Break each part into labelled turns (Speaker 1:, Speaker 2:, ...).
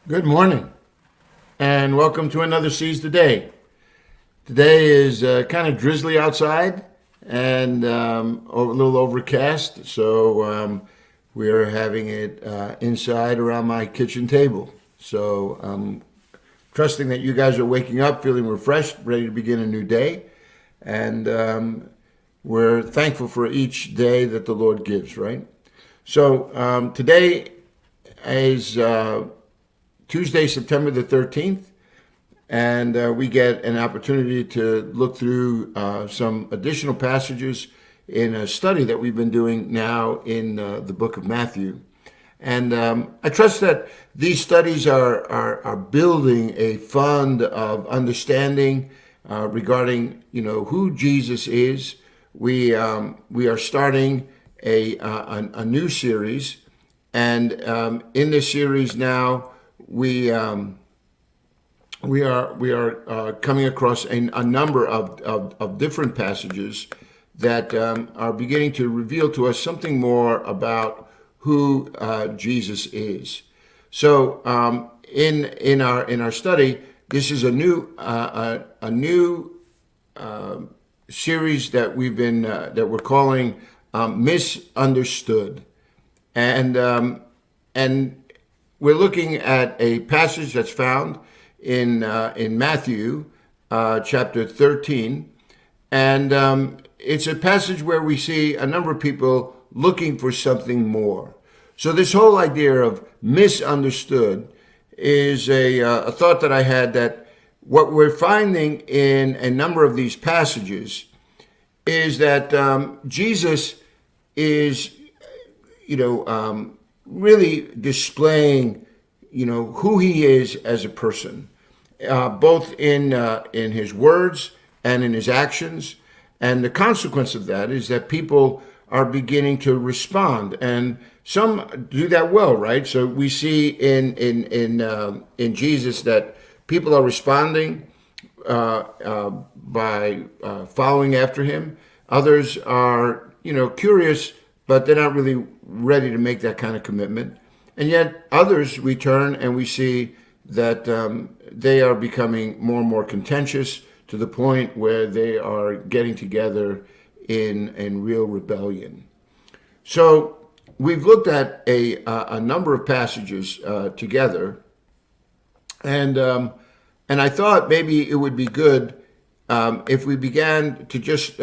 Speaker 1: Good morning, and welcome to another Seize the Day. Today is kind of drizzly outside and a little overcast, so we're having it inside around my kitchen table. So trusting that you guys are waking up, feeling refreshed, ready to begin a new day, and we're thankful for each day that the Lord gives, right? So today is Tuesday, September the 13th, and we get an opportunity to look through some additional passages in a study that we've been doing now in the book of Matthew. And I trust that these studies are building a fund of understanding regarding who Jesus is. We are starting a new series, and in this series now we are coming across a number of different passages that are beginning to reveal to us something more about who Jesus is. So in our study, this is a new series that we're calling Misunderstood, and we're looking at a passage that's found in Matthew chapter 13, and it's a passage where we see a number of people looking for something more. So this whole idea of misunderstood is a thought that I had, that what we're finding in a number of these passages is that Jesus is, really displaying, who he is as a person, both in his words and in his actions. And the consequence of that is that people are beginning to respond, and some do that well, right? So we see in Jesus that people are responding by following after him. Others are, curious, but they're not really ready to make that kind of commitment. And yet others return, and we see that they are becoming more and more contentious, to the point where they are getting together in real rebellion. So we've looked at a number of passages together, and I thought maybe it would be good if we began to just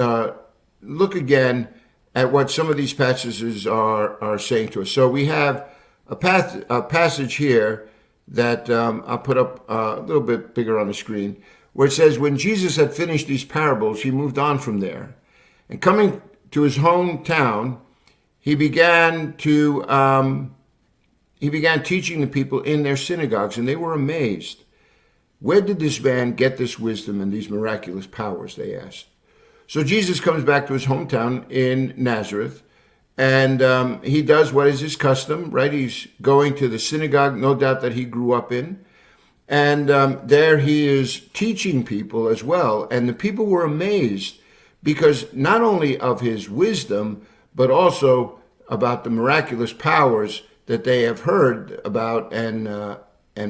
Speaker 1: look again at what some of these passages are saying to us. So we have a passage here that I'll put up a little bit bigger on the screen, where it says, "When Jesus had finished these parables, he moved on from there. And coming to his hometown, he began teaching the people in their synagogues, and they were amazed. 'Where did this man get this wisdom and these miraculous powers?' they asked." So Jesus comes back to his hometown in Nazareth, and he does what is his custom, right? He's going to the synagogue, no doubt, that he grew up in. And there he is teaching people as well. And the people were amazed, because not only of his wisdom, but also about the miraculous powers that they have heard about, and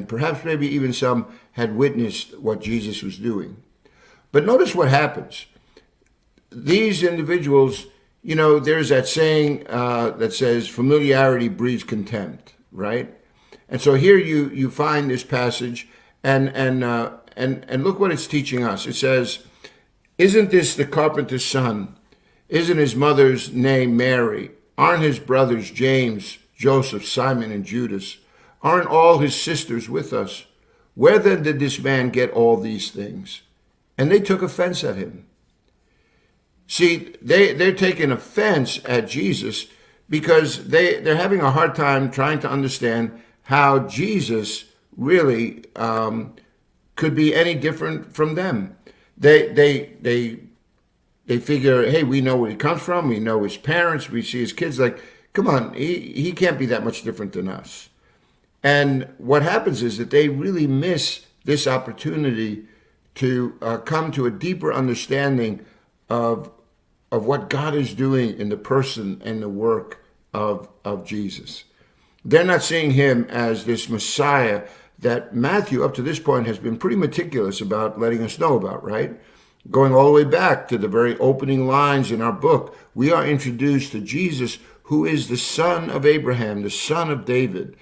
Speaker 1: perhaps maybe even some had witnessed what Jesus was doing. But notice what happens. These individuals, there's that saying that says familiarity breeds contempt, right? And so here you find this passage, and look what it's teaching us. It says, "Isn't this the carpenter's son? Isn't his mother's name Mary? Aren't his brothers James, Joseph, Simon, and Judas? Aren't all his sisters with us? Where then did this man get all these things?" And they took offense at him. See, they're taking offense at Jesus because they're having a hard time trying to understand how Jesus really could be any different from them. They figure, hey, we know where he comes from, we know his parents, we see his kids. Like, come on, he can't be that much different than us. And what happens is that they really miss this opportunity to come to a deeper understanding of what God is doing in the person and the work of Jesus. They're not seeing him as this Messiah that Matthew, up to this point, has been pretty meticulous about letting us know about, right? Going all the way back to the very opening lines in our book, we are introduced to Jesus, who is the son of Abraham, the son of David.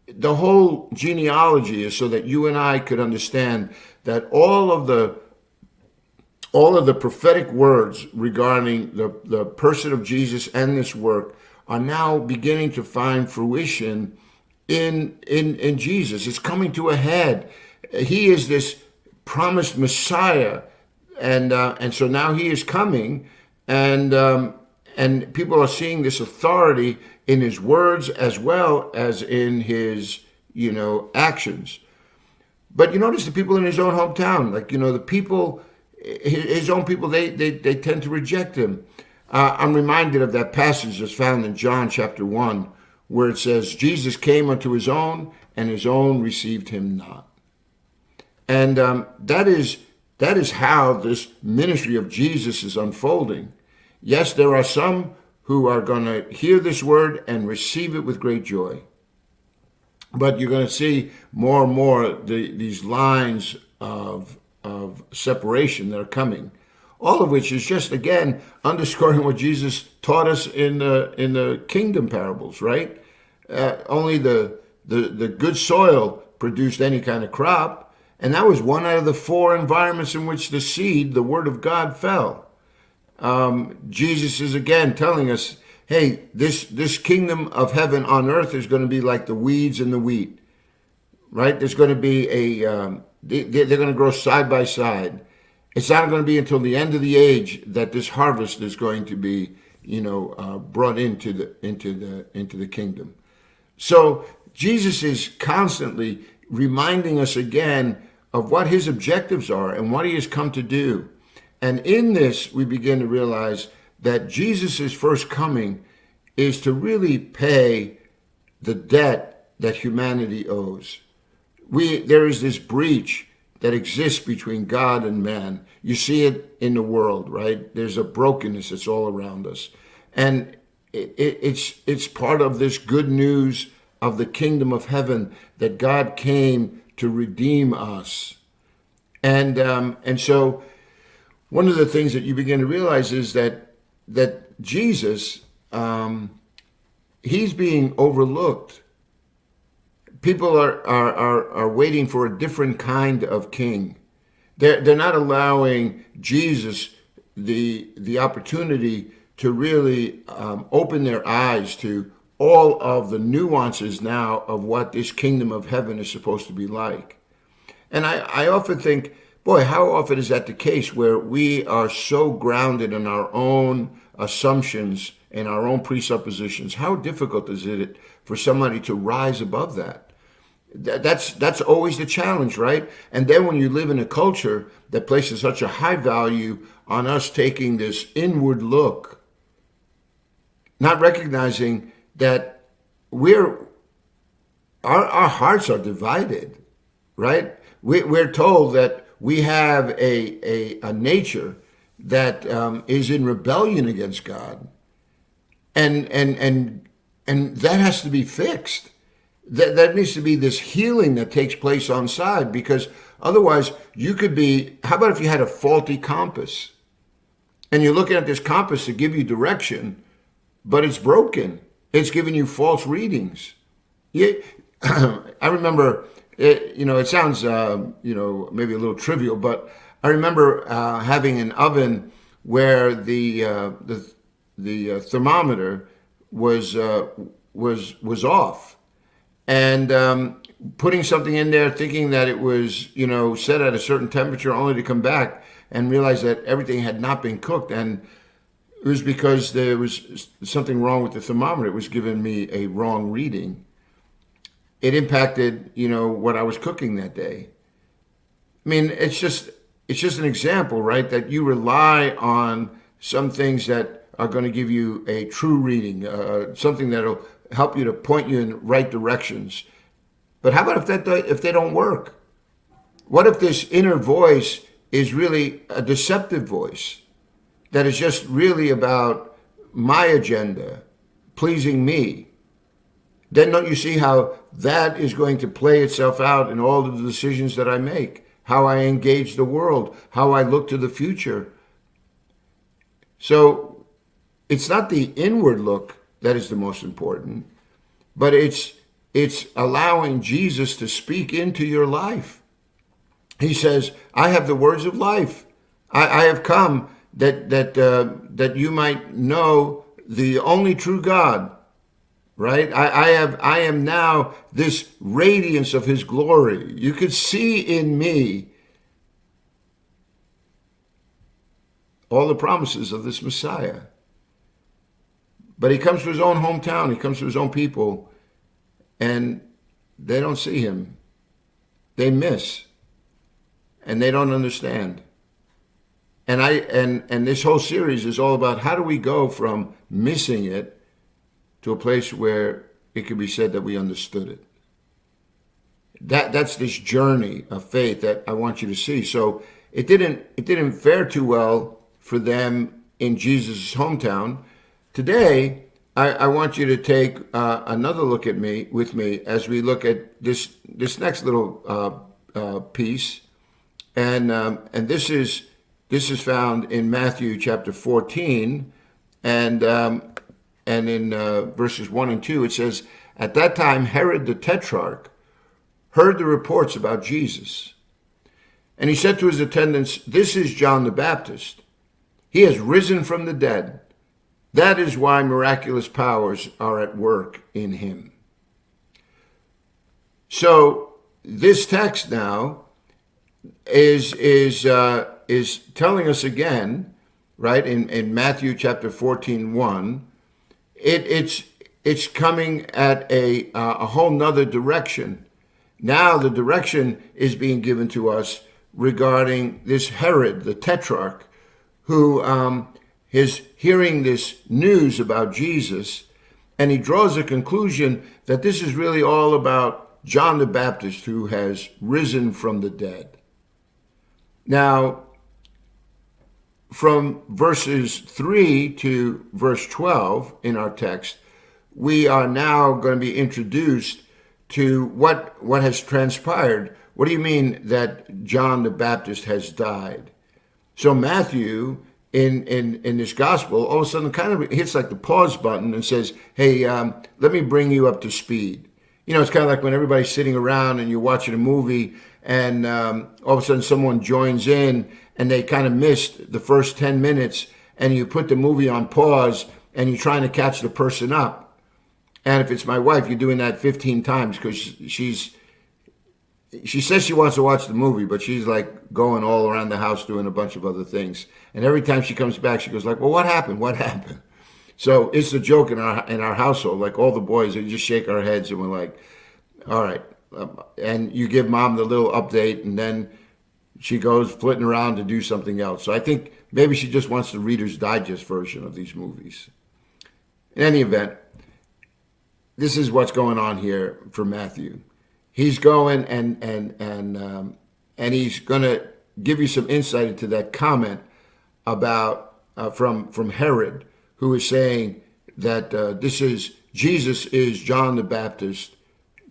Speaker 1: The whole genealogy is so that you and I could understand that all of the prophetic words regarding the person of Jesus and this work are now beginning to find fruition in Jesus. It's coming to a head. He is this promised Messiah, and so now he is coming, and people are seeing this authority in his words as well as in his actions. But you notice the people in his own hometown, like the people, his own people, they tend to reject him. I'm reminded of that passage that's found in John chapter 1, where it says, Jesus came unto his own, and his own received him not. And that is how this ministry of Jesus is unfolding. Yes, there are some who are going to hear this word and receive it with great joy. But you're going to see more and more these lines of separation that are coming. All of which is just, again, underscoring what Jesus taught us in the kingdom parables, right? Only the good soil produced any kind of crop. And that was one out of the 4 environments in which the seed, the word of God, fell. Jesus is again telling us, hey, this kingdom of heaven on earth is going to be like the weeds and the wheat, right? There's going to be they're going to grow side by side. It's not going to be until the end of the age that this harvest is going to be, brought into the kingdom. So Jesus is constantly reminding us again of what his objectives are and what he has come to do. And in this, we begin to realize that Jesus' first coming is to really pay the debt that humanity owes. There is this breach that exists between God and man. You see it in the world, right? There's a brokenness that's all around us. And it's part of this good news of the kingdom of heaven that God came to redeem us. And so one of the things that you begin to realize is that Jesus, he's being overlooked. People are waiting for a different kind of king. They're not allowing Jesus the opportunity to really open their eyes to all of the nuances now of what this kingdom of heaven is supposed to be like. And I often think, boy, how often is that the case where we are so grounded in our own assumptions and our own presuppositions? How difficult is it for somebody to rise above that? That's always the challenge, right? And then when you live in a culture that places such a high value on us taking this inward look, not recognizing that our hearts are divided, right? We're told that we have a nature that is in rebellion against God, and that has to be fixed. That needs to be this healing that takes place on side, because otherwise you could be. How about if you had a faulty compass, and you're looking at this compass to give you direction, but it's broken. It's giving you false readings. I remember. It sounds, maybe a little trivial, but I remember having an oven where the thermometer was off, and putting something in there, thinking that it was, set at a certain temperature, only to come back and realize that everything had not been cooked, and it was because there was something wrong with the thermometer. It was giving me a wrong reading. It impacted, what I was cooking that day. I mean, it's just an example, right? That you rely on some things that are going to give you a true reading, something that'll help you to point you in right directions. But how about if they don't work? What if this inner voice is really a deceptive voice that is just really about my agenda, pleasing me? then don't you see how that is going to play itself out in all of the decisions that I make, how I engage the world, how I look to the future? So it's not the inward look that is the most important, but it's allowing Jesus to speak into your life. He says, I have the words of life. I have come that you might know the only true God, right? I am now this radiance of his glory. You could see in me all the promises of this Messiah. But he comes to his own hometown, he comes to his own people, and they don't see him. They miss, and they don't understand. And this whole series is all about how do we go from missing it to a place where it could be said that we understood it. That's this journey of faith that I want you to see. So it didn't fare too well for them in Jesus' hometown. Today, I want you to take another look at with me as we look at this next little piece, and this is found in Matthew chapter 14, and in verses 1 and 2 it says, "At that time Herod the Tetrarch heard the reports about Jesus, and he said to his attendants, 'This is John the Baptist. He has risen from the dead. That is why miraculous powers are at work in him.'" So this text now is telling us again, right, in Matthew chapter 14:1, it's coming at a whole nother direction. Now the direction is being given to us regarding this Herod, the Tetrarch, who is hearing this news about Jesus, and he draws a conclusion that this is really all about John the Baptist, who has risen from the dead. Now, from verses 3 to verse 12 in our text, we are now going to be introduced to what has transpired. What do you mean that John the Baptist has died? So Matthew, in this gospel, all of a sudden kind of hits like the pause button and says, hey, let me bring you up to speed. You know, it's kind of like when everybody's sitting around and you're watching a movie, and all of a sudden someone joins in and they kind of missed the first 10 minutes, and you put the movie on pause and you're trying to catch the person up. And if it's my wife, you're doing that 15 times because she says she wants to watch the movie, but she's like going all around the house doing a bunch of other things. And every time she comes back, she goes like, well, what happened? What happened? So it's the joke in our household. Like all the boys, they just shake our heads and we're like, all right. And you give mom the little update, and then she goes flitting around to do something else. So I think maybe she just wants the Reader's Digest version of these movies. In any event, this is what's going on here for Matthew. He's going and he's going to give you some insight into that comment about from Herod, who is saying that Jesus is John the Baptist,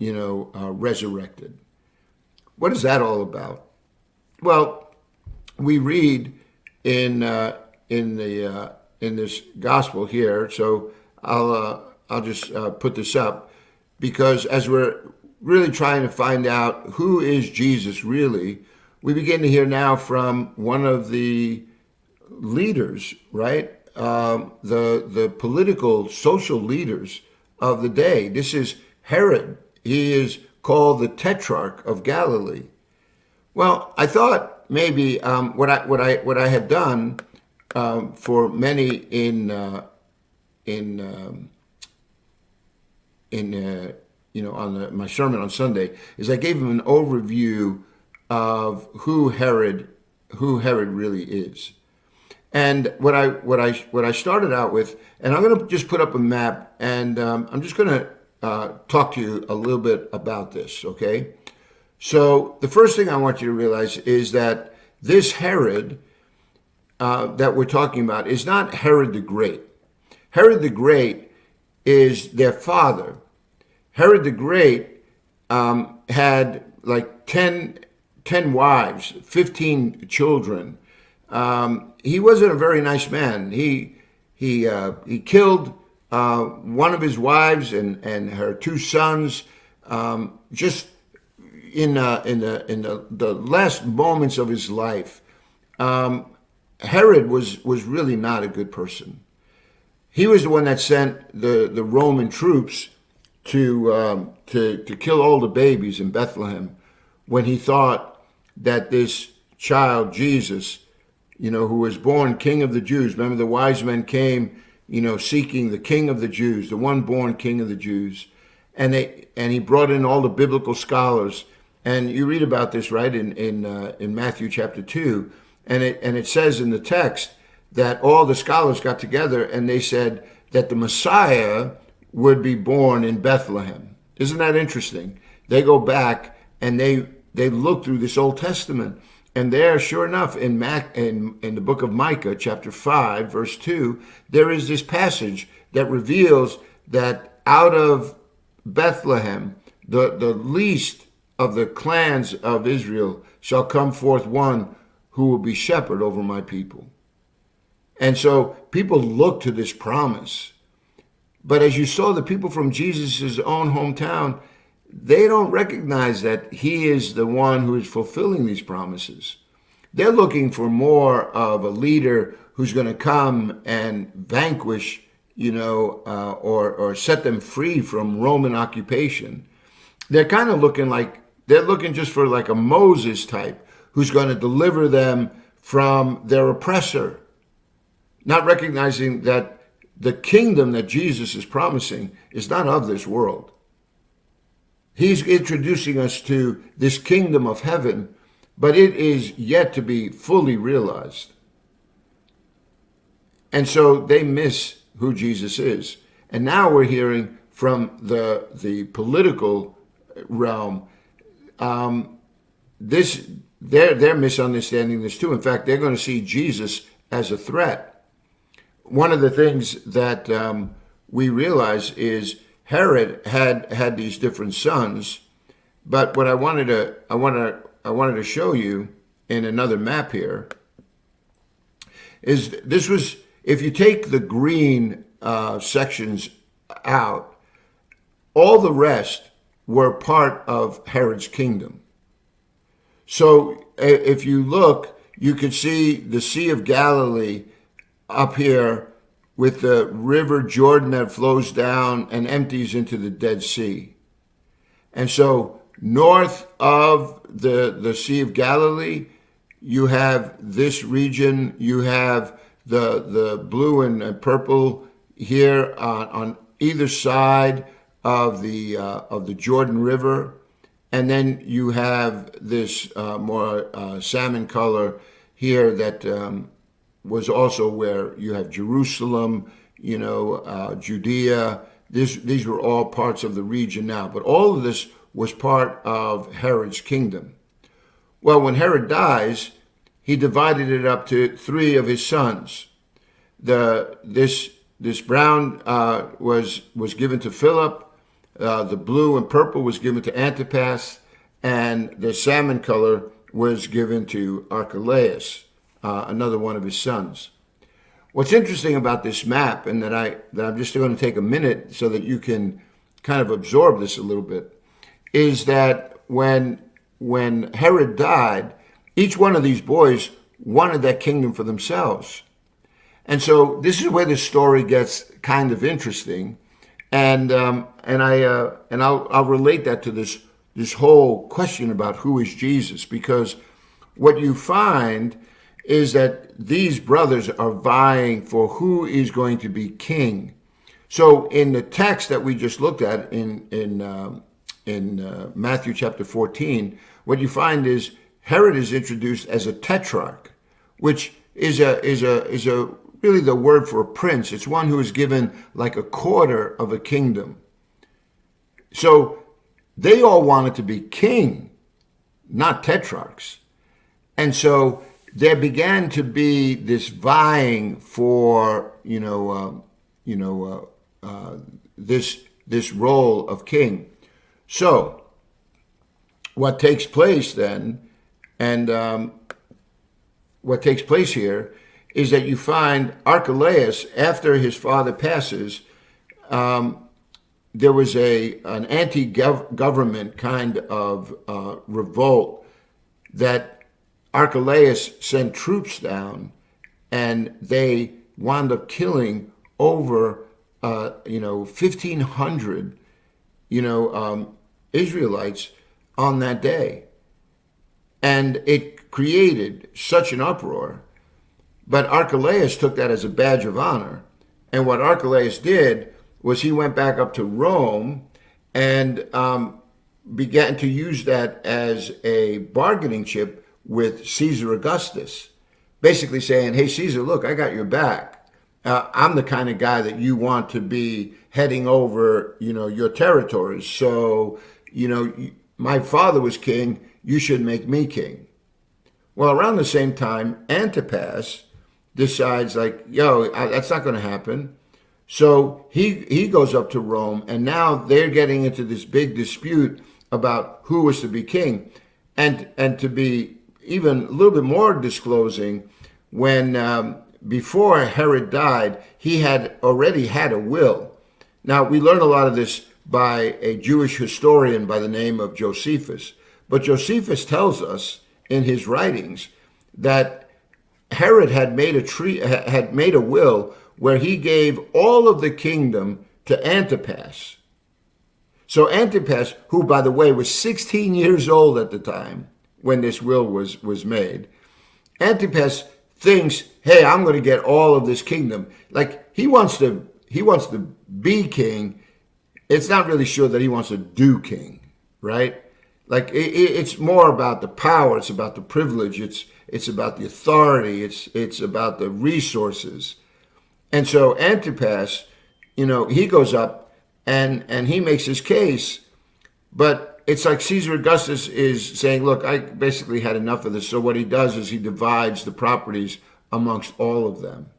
Speaker 1: resurrected. What is that all about? Well, we read in this gospel here. So I'll just put this up, because as we're really trying to find out who is Jesus really, we begin to hear now from one of the leaders, right? The political, social leaders of the day. This is Herod. He is called the Tetrarch of Galilee. Well, I thought maybe what I had done for many on my sermon on Sunday is I gave him an overview of who Herod really is. And what I started out with, and I'm going to just put up a map, and I'm just going to talk to you a little bit about this, okay? So the first thing I want you to realize is that this Herod that we're talking about is not Herod the Great. Herod the Great is their father. Herod the Great had like 10 wives, 15 children. He wasn't a very nice man. He killed one of his wives and her two sons just in the last moments of his life. Herod was really not a good person. He was the one that sent the Roman troops to kill all the babies in Bethlehem when he thought that this child Jesus, who was born King of the Jews. Remember, the wise men came, seeking the King of the Jews, the one born King of the Jews, and he brought in all the biblical scholars. And you read about this, right, in Matthew chapter 2, and it says in the text that all the scholars got together and they said that the Messiah would be born in Bethlehem. Isn't that interesting? They go back and they look through this Old Testament, and there, sure enough, in the book of Micah, chapter 5, verse 2, there is this passage that reveals that out of Bethlehem, the least of the clans of Israel, shall come forth one who will be shepherd over my people. And so people look to this promise. But as you saw, the people from Jesus' own hometown, they don't recognize that he is the one who is fulfilling these promises. They're looking for more of a leader who's going to come and vanquish, or set them free from Roman occupation. They're kind of looking just for like a Moses type who's going to deliver them from their oppressor, not recognizing that the kingdom that Jesus is promising is not of this world. He's introducing us to this kingdom of heaven, but it is yet to be fully realized. And so they miss who Jesus is. And now we're hearing from the political realm, they're misunderstanding this too. In fact, they're going to see Jesus as a threat. One of the things that we realize is Herod had these different sons, but what I wanted to show you in another map here is this was, if you take the green sections out, all the rest were part of Herod's kingdom. So if you look, you could see the Sea of Galilee up here with the river Jordan that flows down and empties into the Dead Sea. And so north of the Sea of Galilee, you have this region, you have the blue and purple here on either side of the Jordan River. And then you have this more salmon color here that was also where you have Jerusalem, Judea. These were all parts of the region now. But all of this was part of Herod's kingdom. Well, when Herod dies, he divided it up to three of his sons. This brown was given to Philip. The blue and purple was given to Antipas, and the salmon color was given to Archelaus, another one of his sons. What's interesting about this map, and that I'm just going to take a minute so that you can kind of absorb this a little bit, is that when Herod died, each one of these boys wanted that kingdom for themselves. And so this is where the story gets kind of interesting. And I'll relate that to this whole question about who is Jesus, because what you find is that these brothers are vying for who is going to be king. So in the text that we just looked at in Matthew chapter 14, what you find is Herod is introduced as a tetrarch, which is a really the word for a prince. It's one who is given like a quarter of a kingdom. So they all wanted to be king, not tetrarchs. And so there began to be this vying for, this this role of king. So, what takes place then, and what takes place here, is that you find Archelaus, after his father passes, there was an anti-government kind of revolt that Archelaus sent troops down, and they wound up killing over 1,500 Israelites on that day, and it created such an uproar. But Archelaus took that as a badge of honor, and what Archelaus did was he went back up to Rome and began to use that as a bargaining chip with Caesar Augustus, basically saying, hey, Caesar, look, I got your back. I'm the kind of guy that you want to be heading over, your territories. So, my father was king. You should make me king. Well, around the same time, Antipas decides that's not going to happen. So he goes up to Rome, and now they're getting into this big dispute about who was to be king. And to be even a little bit more disclosing, when before Herod died, he had already had a will. Now, we learn a lot of this by a Jewish historian by the name of Josephus. But Josephus tells us in his writings that Herod had made a will where he gave all of the kingdom to Antipas. So Antipas, who, by the way, was 16 years old at the time when this will was made, Antipas thinks, hey, I'm going to get all of this kingdom. Like, he wants to be king. It's not really sure that he wants to do king, right? Like, it's more about the power. It's about the privilege. It's about the authority. It's about the resources. And so Antipas, he goes up and he makes his case, but it's like Caesar Augustus is saying, look, I basically had enough of this. So what he does is he divides the properties amongst all of them.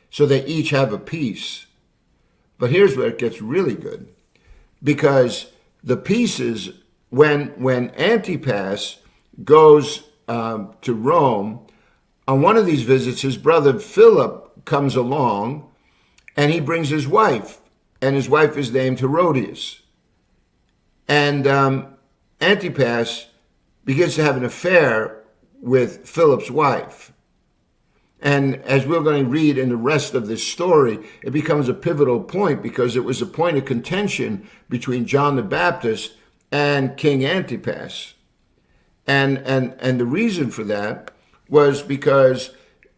Speaker 1: So they each have a piece. But here's where it gets really good, because the pieces, when Antipas goes to Rome, on one of these visits, his brother Philip comes along, and he brings his wife, and his wife is named Herodias. And Antipas begins to have an affair with Philip's wife. And as we're going to read in the rest of this story, it becomes a pivotal point, because it was a point of contention between John the Baptist and King Antipas. And the reason for that was because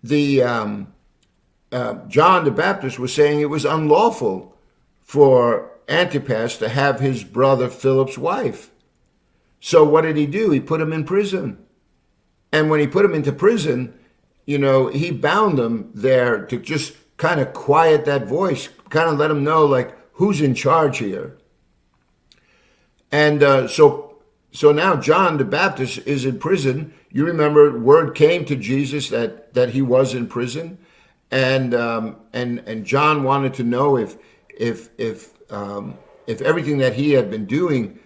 Speaker 1: John the Baptist was saying it was unlawful for Antipas to have his brother Philip's wife. So what did he do? He put him in prison. And when he put him into prison, he bound him there to just kind of quiet that voice, kind of let him know, like, who's in charge here. And so now John the Baptist is in prison. You remember, word came to Jesus that he was in prison. And John wanted to know if everything that he had been doing,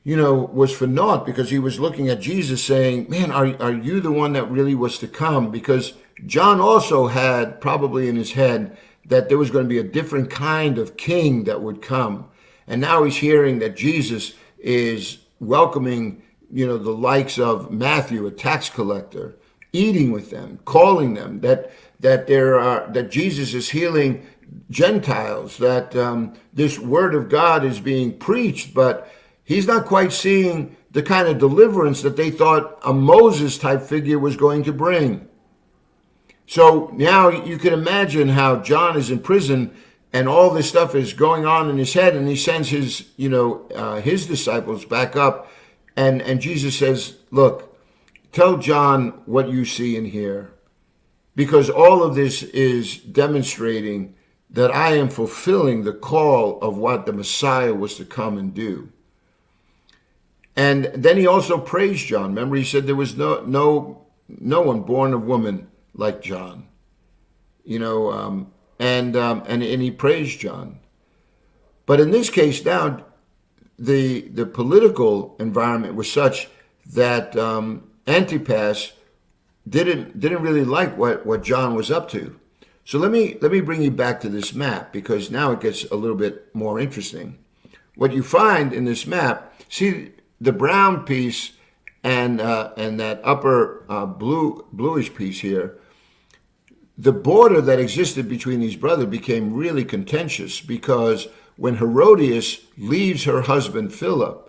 Speaker 1: was for naught, because he was looking at Jesus saying, man, are you the one that really was to come? Because John also had probably in his head that there was going to be a different kind of king that would come. And now he's hearing that Jesus is welcoming, the likes of Matthew, a tax collector, eating with them, calling them, that Jesus is healing Gentiles, that this word of God is being preached, but he's not quite seeing the kind of deliverance that they thought a Moses type figure was going to bring. So now you can imagine how John is in prison and all this stuff is going on in his head, and he sends his disciples back up, and Jesus says, look, tell John what you see and hear, because all of this is demonstrating that I am fulfilling the call of what the Messiah was to come and do. And then he also praised John. Remember, he said there was no one born of woman like John. And he praised John. But in this case now, the political environment was such that Antipas didn't really like what John was up to. So let me bring you back to this map, because now it gets a little bit more interesting. What you find in this map, see the brown piece and that upper bluish piece here. The border that existed between these brothers became really contentious, because when Herodias leaves her husband Philip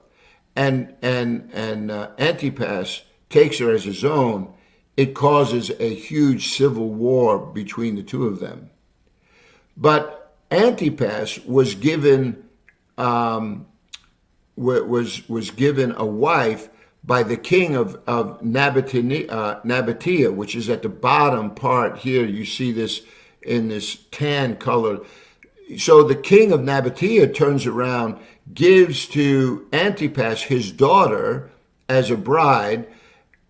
Speaker 1: and Antipas takes her as his own, it causes a huge civil war between the two of them. But Antipas was given was given a wife by the king of Nabatea, which is at the bottom part here. You see this in this tan color. So the king of Nabatea turns around, gives to Antipas his daughter as a bride,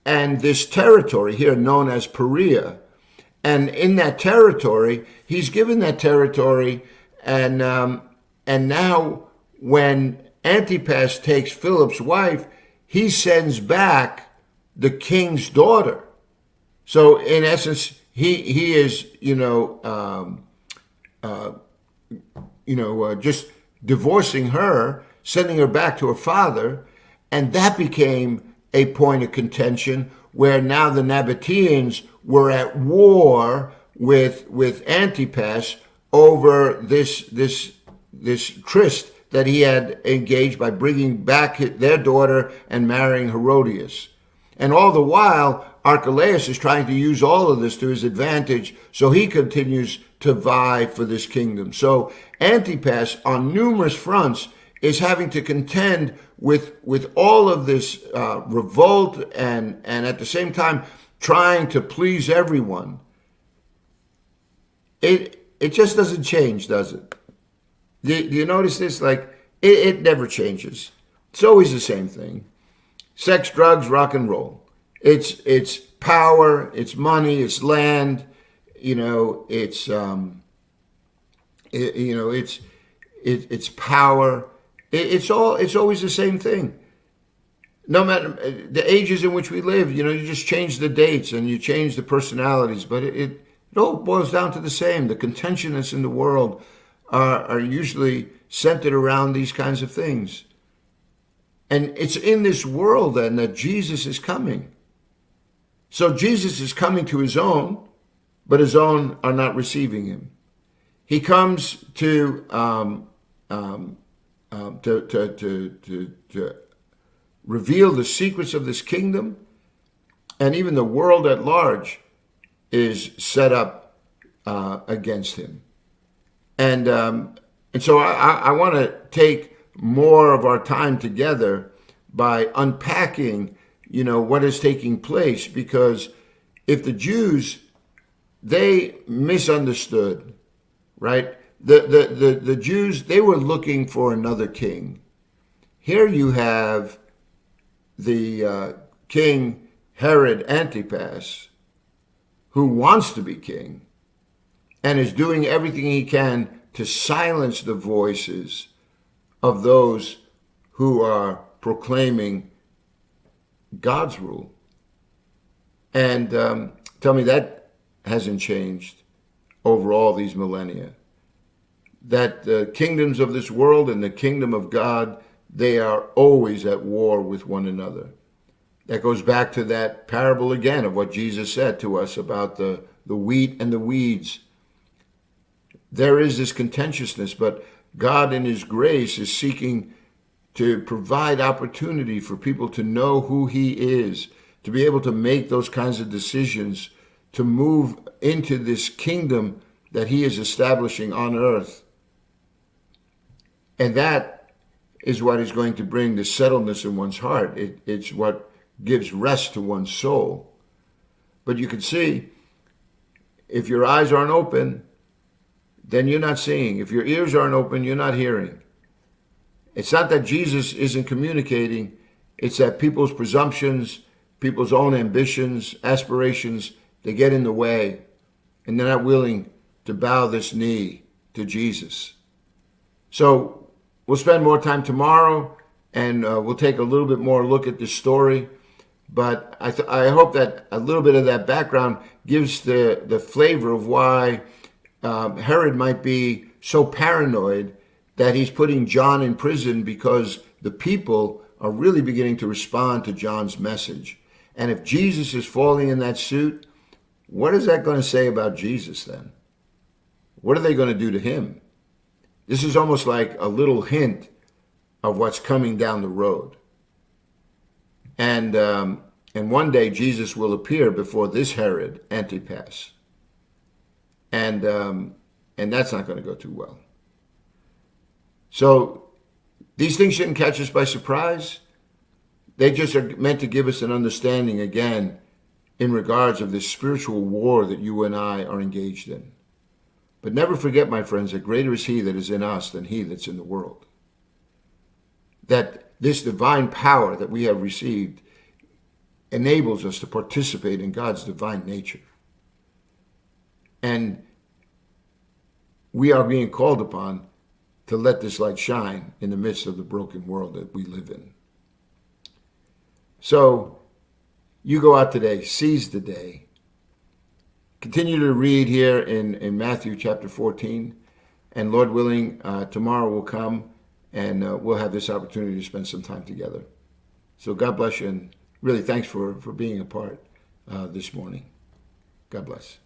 Speaker 1: and this territory here known as Perea. And in that territory, he's given that territory, and now when Antipas takes Philip's wife, he sends back the king's daughter. So in essence, he is just divorcing her, sending her back to her father, and that became a point of contention where now the Nabateans were at war with Antipas over this tryst that he had engaged by bringing back their daughter and marrying Herodias. And all the while, Archelaus is trying to use all of this to his advantage, so he continues to vie for this kingdom. So Antipas, on numerous fronts, is having to contend with all of this revolt and at the same time trying to please everyone. It just doesn't change, does it? Do you notice this? Like, it never changes. It's always the same thing. Sex, drugs, rock and roll. It's power, it's money, it's land. It's power. It's always the same thing. No matter the ages in which we live, you just change the dates and you change the personalities, but it all boils down to the same. The contention that's in the world are usually centered around these kinds of things. And it's in this world then that Jesus is coming. So Jesus is coming to his own, but his own are not receiving him. He comes to reveal the secrets of this kingdom, and even the world at large is set up against him. And so I want to take more of our time together by unpacking, what is taking place, because if the Jews, they misunderstood, right? The Jews, they were looking for another king. Here you have the king Herod Antipas, who wants to be king and is doing everything he can to silence the voices of those who are proclaiming God's rule. And tell me that hasn't changed over all these millennia. That the kingdoms of this world and the kingdom of God, they are always at war with one another. That goes back to that parable again of what Jesus said to us about the wheat and the weeds. There is this contentiousness, but God in his grace is seeking to provide opportunity for people to know who he is, to be able to make those kinds of decisions, to move into this kingdom that he is establishing on earth. And that is what is going to bring the settledness in one's heart. It's what gives rest to one's soul. But you can see, if your eyes aren't open, then you're not seeing. If your ears aren't open, you're not hearing. It's not that Jesus isn't communicating. It's that people's presumptions, people's own ambitions, aspirations, they get in the way, and they're not willing to bow this knee to Jesus. So we'll spend more time tomorrow, and we'll take a little bit more look at this story. But I hope that a little bit of that background gives the flavor of why Herod might be so paranoid that he's putting John in prison, because the people are really beginning to respond to John's message. And if Jesus is falling in that suit, what is that going to say about Jesus then? What are they going to do to him? This is almost like a little hint of what's coming down the road. And one day Jesus will appear before this Herod Antipas. And that's not going to go too well. So these things shouldn't catch us by surprise. They just are meant to give us an understanding again in regards of this spiritual war that you and I are engaged in. But never forget, my friends, that greater is he that is in us than he that's in the world. That this divine power that we have received enables us to participate in God's divine nature. And we are being called upon to let this light shine in the midst of the broken world that we live in. So you go out today, seize the day. Continue to read here in Matthew chapter 14. And Lord willing, tomorrow will come and we'll have this opportunity to spend some time together. So God bless you, and really thanks for being a part this morning. God bless.